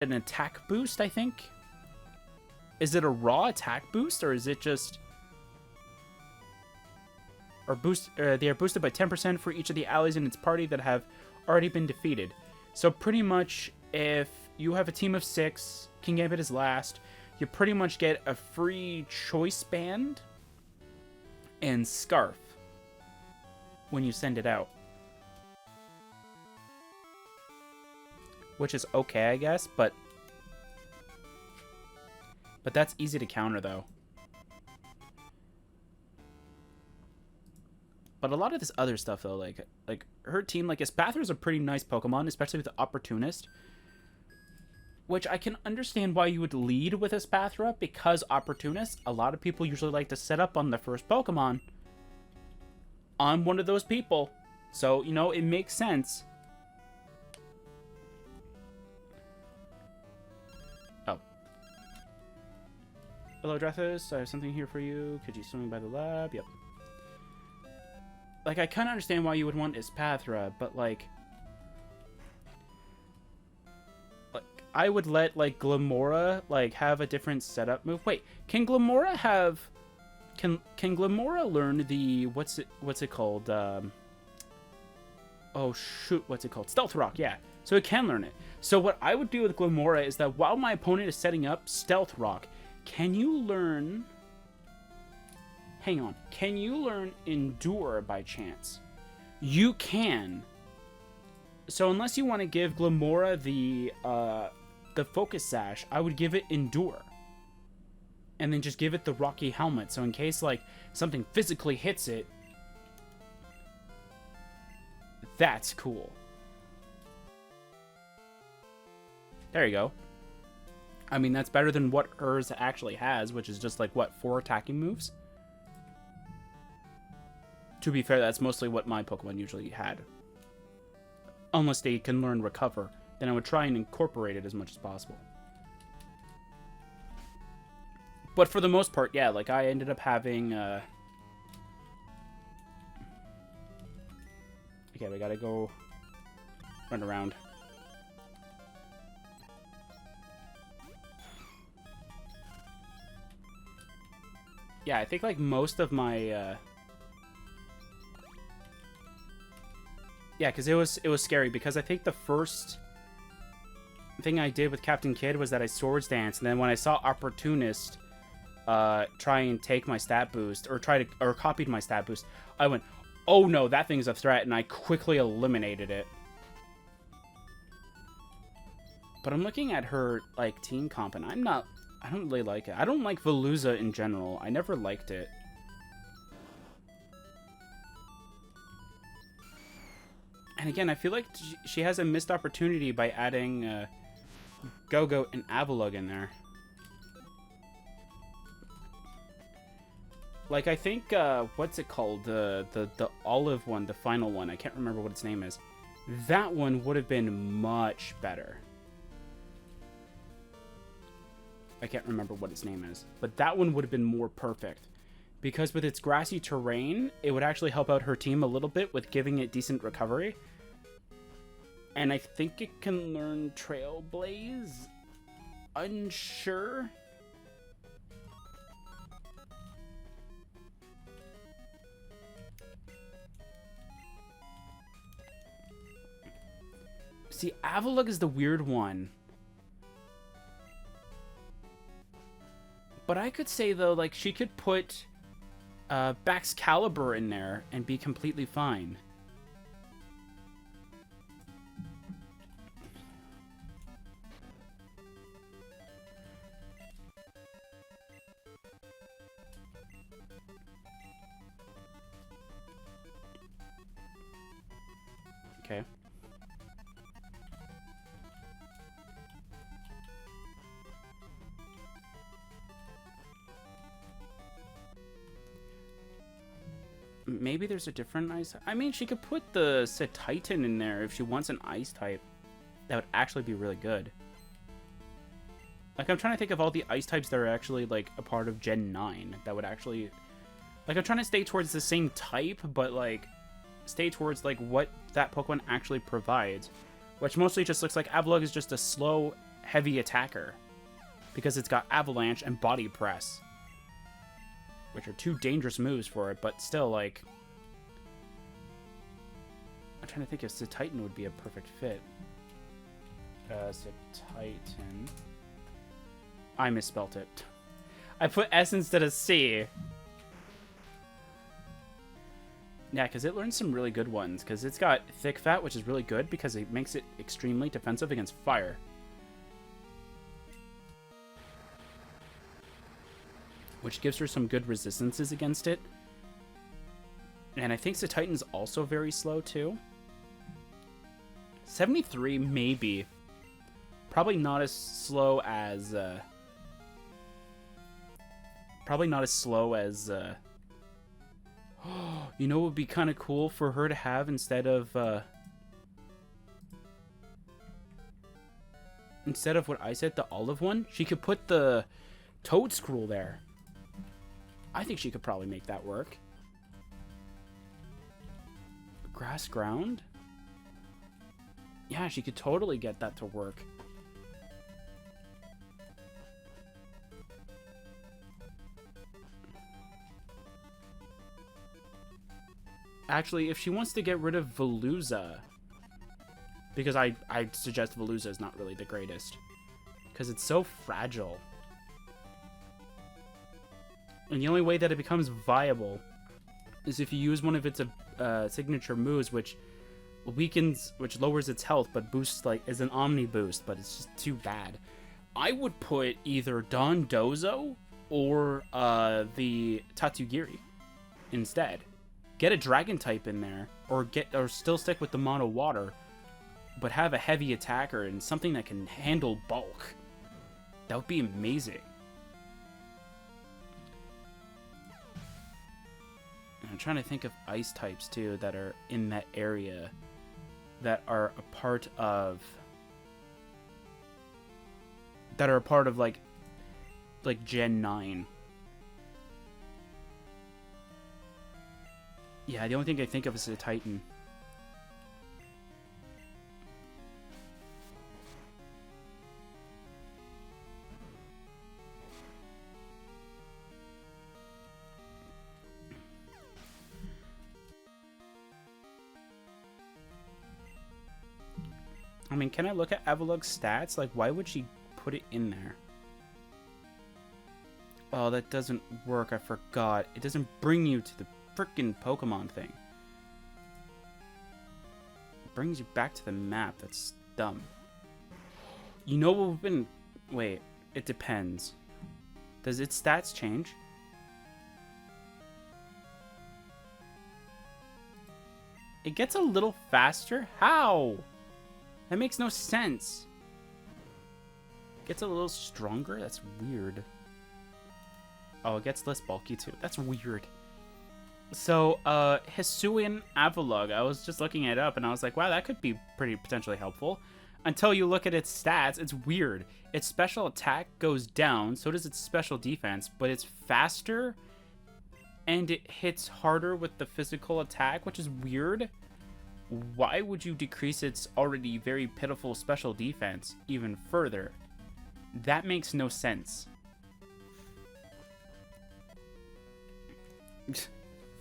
an attack boost, I think. Is it a raw attack boost, or is it just... Or boost? They are boosted by 10% for each of the allies in its party that have already been defeated. So pretty much, if you have a team of 6, King Gambit is last, you pretty much get a free choice band and scarf when you send it out. Which is okay, I guess, but that's easy to counter, though. But a lot of this other stuff, though, like her team, like Espathra is a pretty nice Pokemon, especially with the Opportunist. Which I can understand why you would lead with Espathra, because Opportunist, a lot of people usually like to set up on the first Pokemon on one of those people. So, you know, it makes sense. Oh. Hello, Drethos. I have something here for you. Could you swing by the lab? Yep. Like, I kind of understand why you would want Espathra, but, like, I would let, like, Glamora, like, have a different setup move. Wait, can Glamora have... Can Glamora learn the... What's it called? Oh, shoot, what's it called? Stealth Rock, yeah. So it can learn it. So what I would do with Glamora is that while my opponent is setting up Stealth Rock, can you learn... Hang on. Can you learn Endure by chance? You can. So unless you want to give Glamora the Focus Sash, I would give it Endure. And then just give it the Rocky Helmet. So in case, like, something physically hits it, that's cool. There you go. I mean, that's better than what hers actually has, which is just, like, what, 4 attacking moves? To be fair, that's mostly what my Pokemon usually had. Unless they can learn Recover, then I would try and incorporate it as much as possible. But for the most part, yeah, like, I ended up having... Okay, we gotta go run around. Yeah, I think, like, most of my... Yeah, because it was scary, because I think the first thing I did with Captain Kidd was that I Swords Dance, and then when I saw Opportunist try and take my stat boost, or copied my stat boost, I went, oh no, that thing's a threat, and I quickly eliminated it. But I'm looking at her, like, team comp, and I don't really like it. I don't like Veluza in general. I never liked it. And again, I feel like she has a missed opportunity by adding Go-Go and Avalugg in there. Like, I think, what's it called? The olive one, the final one. I can't remember what its name is. That one would have been much better. I can't remember what its name is. But that one would have been more perfect. Because with its grassy terrain, it would actually help out her team a little bit with giving it decent recovery. And I think it can learn Trailblaze? Unsure? See, Avalugg is the weird one. But I could say, though, like, she could put... Baxcalibur in there and be completely fine. Okay. Maybe there's a different ice... I mean, she could put the Titan in there if she wants an ice type. That would actually be really good. Like, I'm trying to think of all the ice types that are actually, like, a part of Gen 9. That would actually... Like, I'm trying to stay towards the same type, but, like, stay towards, like, what that Pokemon actually provides. Which mostly just looks like Avalugg is just a slow, heavy attacker. Because it's got Avalanche and Body Press. Which are two dangerous moves for it, but still, like... I'm trying to think if Titan would be a perfect fit. Titan. I misspelt it. I put S instead of C. Yeah, because it learns some really good ones. Because it's got Thick Fat, which is really good because it makes it extremely defensive against fire. Which gives her some good resistances against it. And I think Titan's also very slow, too. 73, maybe. Probably not as slow as... probably not as slow as... you know what would be kind of cool for her to have instead of... instead of what I said, the olive one? She could put the Toad Scroll there. I think she could probably make that work. Grass Ground? Yeah, she could totally get that to work. Actually, if she wants to get rid of Veluza, because I suggest Veluza is not really the greatest, because it's so fragile. And the only way that it becomes viable is if you use one of its signature moves, which lowers its health, but boosts, like, is an Omni boost, but it's just too bad. I would put either Dondozo or the Tatsugiri instead. Get a Dragon type in there, or still stick with the Mono Water, but have a heavy attacker and something that can handle bulk. That would be amazing. And I'm trying to think of ice types too that are in that area that are a part of like Gen 9. Yeah, the only thing I think of is a Titan. I mean, can I look at Avalug's stats? Like, why would she put it in there? Oh, that doesn't work. I forgot. It doesn't bring you to the frickin' Pokemon thing. It brings you back to the map. That's dumb. You know what we've been... Wait, it depends. Does its stats change? It gets a little faster? How? That makes no sense. Gets a little stronger? That's weird. Oh, it gets less bulky too. That's weird. So, Hisuian Avalugg, I was just looking it up and I was like, wow, that could be pretty potentially helpful. Until you look at its stats, it's weird. Its special attack goes down, so does its special defense, but it's faster and it hits harder with the physical attack, which is weird. Why would you decrease its already very pitiful special defense even further? That makes no sense.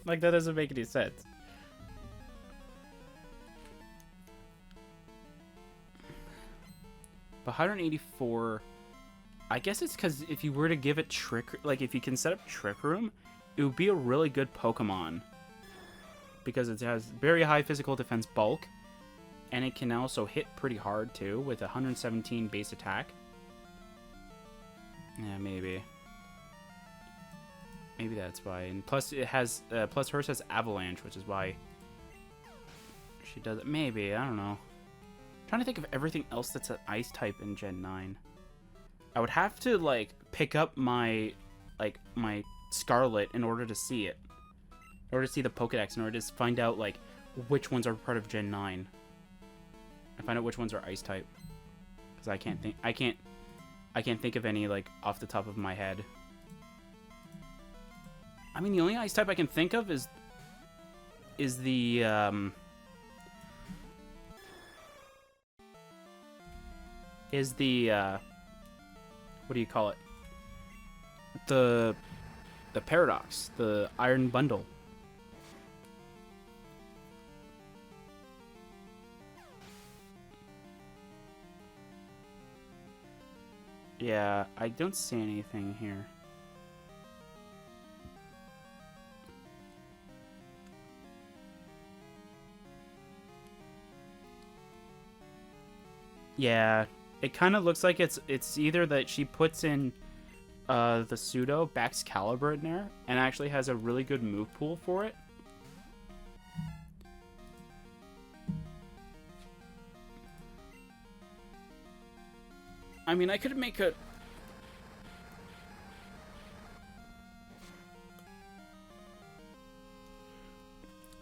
Like, that doesn't make any sense. But 184... I guess it's because if you were to give it Trick... Like, if you can set up Trick Room, it would be a really good Pokemon. Because it has very high physical defense bulk. And it can also hit pretty hard, too, with 117 base attack. Yeah, maybe. Maybe that's why. And plus, it has... plus hers has Avalanche, which is why she does it. Maybe. I don't know. I'm trying to think of everything else that's an Ice type in Gen 9. I would have to, like, pick up my... Like, my Scarlet in order to see it. In order to see the Pokedex, in order to find out, like, which ones are part of Gen 9. And find out which ones are Ice type. Because I can't think... I can't think of any, like, off the top of my head. I mean, the only Ice type I can think of is the, is the what do you call it? The paradox, the iron bundle. Yeah, I don't see anything here. Yeah, it kind of looks like it's either that she puts in the pseudo Bax Caliber in there and actually has a really good move pool for it. I mean, I could make a...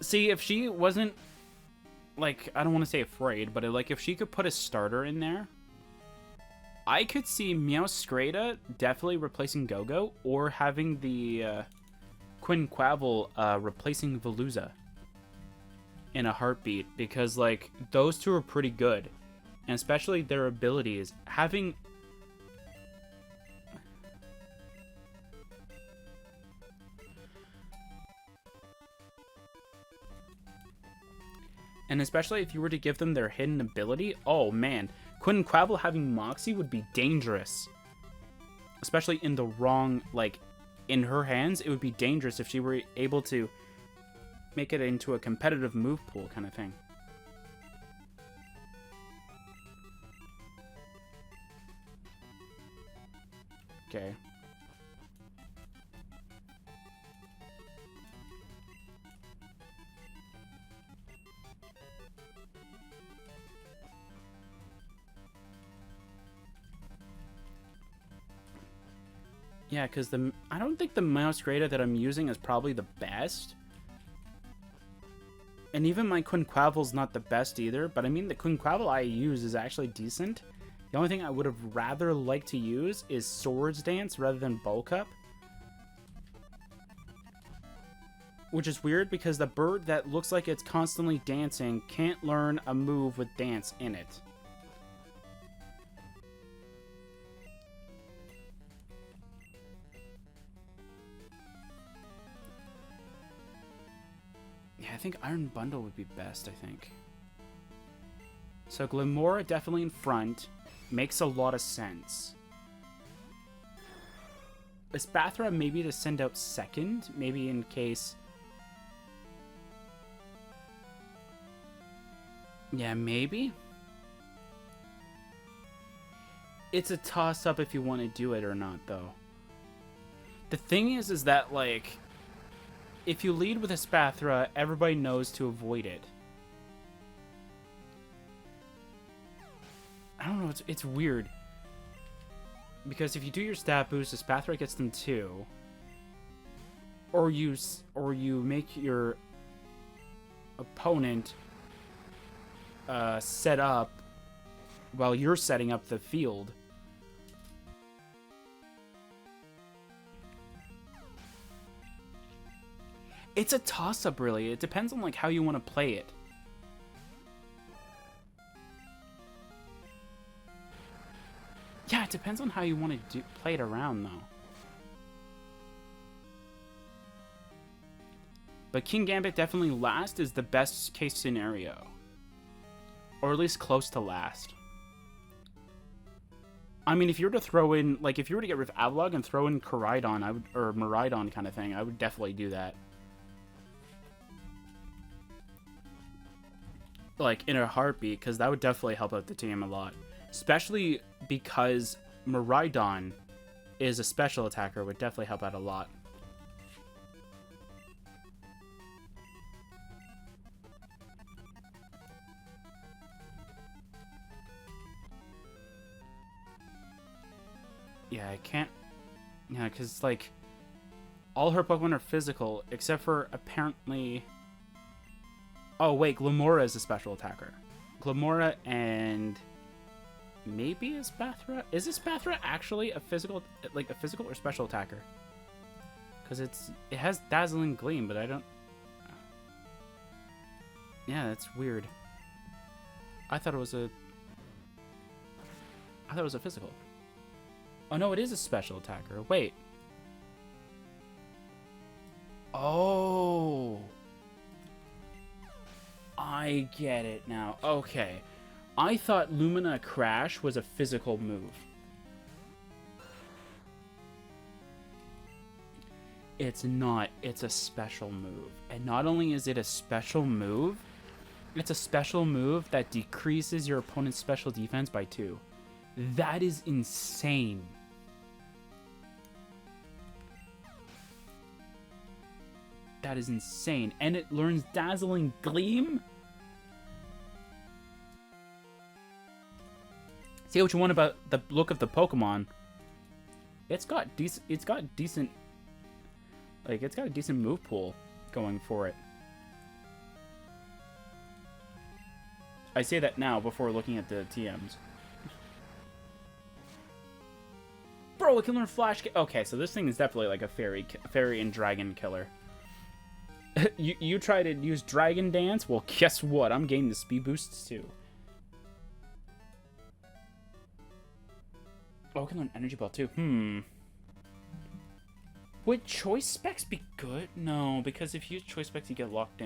See, if she wasn't, like, I don't want to say afraid, but like if she could put a starter in there, I could see Meowscrata definitely replacing Go-Go, or having the Quinquavel replacing Veluza in a heartbeat, because like those two are pretty good, and especially their abilities. Having and especially if you were to give them their hidden ability, oh man, Quinquavel having Moxie would be dangerous. Especially in the wrong, like, in her hands, it would be dangerous if she were able to make it into a competitive move pool kind of thing. Okay. Yeah, because I don't think the Meowscrata that I'm using is probably the best. And even my Quinquavel's not the best either, but I mean the Quinquavel I use is actually decent. The only thing I would have rather liked to use is Swords Dance rather than Bulk Up. Which is weird because the bird that looks like it's constantly dancing can't learn a move with dance in it. Yeah, I think Iron Bundle would be best, I think. So Glimmora definitely in front. Makes a lot of sense. Espathra maybe to send out second, maybe in case... Yeah, maybe. It's a toss-up if you want to do it or not, though. The thing is that, like... If you lead with Espathra, everybody knows to avoid it. I don't know, it's weird. Because if you do your stat boost, Espathra gets them too. Or you make your opponent set up while you're setting up the field. It's a toss-up, really. It depends on like how you want to play it. Yeah, it depends on how you want to play it around, though. But King Gambit definitely last is the best case scenario. Or at least close to last. I mean, if you were to throw in, like, if you were to get rid of Avalog and throw in Koraidon, or Miraidon kind of thing, I would definitely do that. Like, in a heartbeat, because that would definitely help out the team a lot. Especially because Miraidon is a special attacker, would definitely help out a lot. Yeah, I can't... Yeah, because, like, all her Pokemon are physical, except for, apparently... Oh, wait, Glimmora is a special attacker. Glimmora and... Maybe Espathra? Is Espathra actually a physical or special attacker? Because it has Dazzling Gleam, but I don't... Yeah, that's weird. I thought it was a... thought it was a physical. Oh, no, it is a special attacker. Wait. Oh. I get it now. Okay. I thought Lumina Crash was a physical move. It's not. It's a special move. And not only is it a special move, it's a special move that decreases your opponent's special defense by 2. That is insane. That is insane. And it learns Dazzling Gleam? See what you want about the look of the Pokemon. It's got decent like it's got a decent move pool going for it. I say that now before looking at the TMs. Bro, it can learn Flash. Okay, so this thing is definitely like a fairy and dragon killer. you try to use Dragon Dance? Well, guess what? I'm getting the speed boosts too. Oh, it can learn Energy Ball too. Would Choice Specs be good? No, because if you use Choice Specs, you get locked in.